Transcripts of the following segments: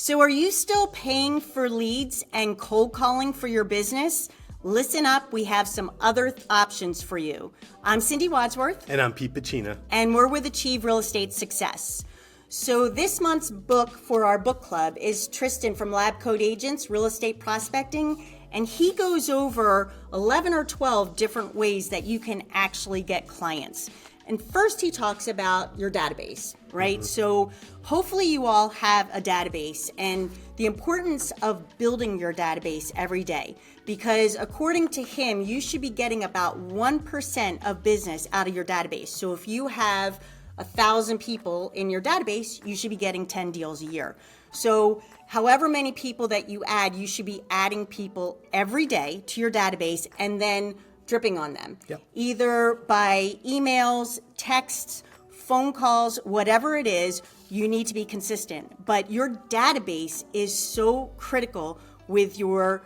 So are you still paying for leads and cold calling for your business? Listen up, we have some other options for you. I'm Cindy Wadsworth. And I'm Pete Becchina. And we're with Achieve Real Estate Success. So this month's book for our book club is Tristan from Lab Coat Agents, Real Estate Prospecting. And he goes over 11 or 12 different ways that you can actually get clients. And first he talks about your database, right? So hopefully you all have a database and the importance of building your database every day, because according to him, you should be getting about 1% of business out of your database. So if you have 1,000 people in your database, you should be getting 10 deals a year. So however many people that you add, you should be adding people every day to your database and then dripping on them, either by emails, texts, phone calls, whatever it is. You need to be consistent. But your database is so critical with your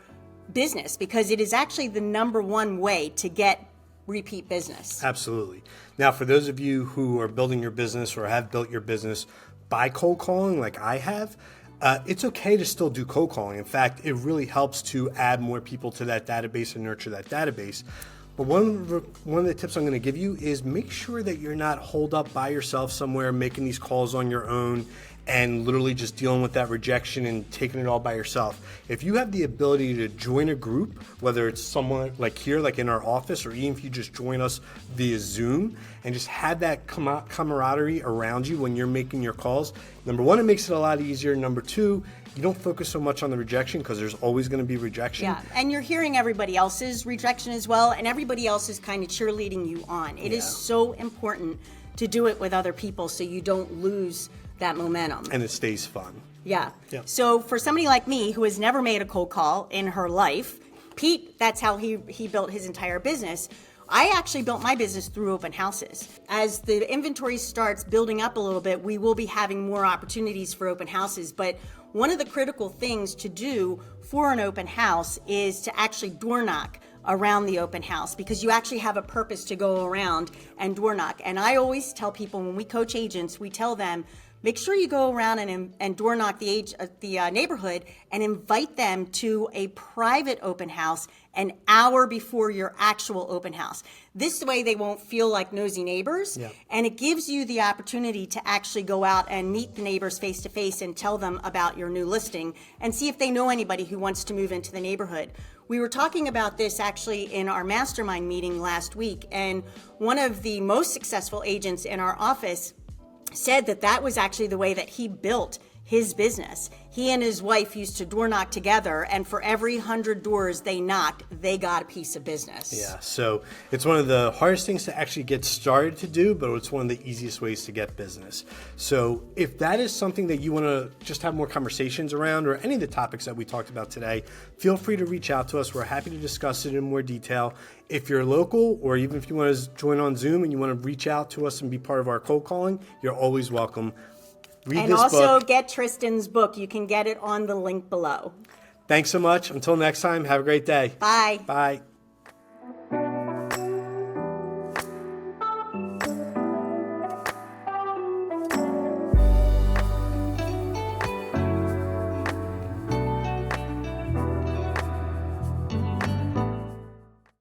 business because it is actually the number one way to get repeat business. Absolutely. Now, for those of you who are building your business or have built your business by cold calling like I have, it's okay to still do cold calling. In fact, it really helps to add more people to that database and nurture that database. But one of the tips I'm going to give you is make sure that you're not holed up by yourself somewhere making these calls on your own and literally just dealing with that rejection and taking it all by yourself. If you have the ability to join a group, whether it's someone like here, like in our office, or even if you just join us via Zoom and just have that camaraderie around you when you're making your calls, number one, it makes it a lot easier. Number two, you don't focus so much on the rejection because there's always going to be rejection. Yeah, and you're hearing everybody else's rejection as well, and everybody else is kind of cheerleading you on. It is so important to do it with other people so you don't lose that momentum. And it stays fun. Yeah. So for somebody like me who has never made a cold call in her life, Pete, that's how he built his entire business. I actually built my business through open houses. As the inventory starts building up a little bit, we will be having more opportunities for open houses. But one of the critical things to do for an open house is to actually door knock around the open house, because you actually have a purpose to go around and door knock. And I always tell people when we coach agents, we tell them, make sure you go around and door knock the neighborhood and invite them to a private open house an hour before your actual open house. This way they won't feel like nosy neighbors, and it gives you the opportunity to actually go out and meet the neighbors face to face and tell them about your new listing and see if they know anybody who wants to move into the neighborhood. We were talking about this actually in our mastermind meeting last week, and one of the most successful agents in our office said that was actually the way that he built his business. He and his wife used to door knock together, and for every 100 doors they knocked, they got a piece of business. Yeah, so it's one of the hardest things to actually get started to do, but it's one of the easiest ways to get business. So if that is something that you want to just have more conversations around, or any of the topics that we talked about today, feel free to reach out to us. We're happy to discuss it in more detail. If you're local, or even if you want to join on Zoom and you want to reach out to us and be part of our cold calling, you're always welcome. Read this book. And also get Tristan's book. You can get it on the link below. Thanks so much. Until next time, have a great day. Bye. Bye.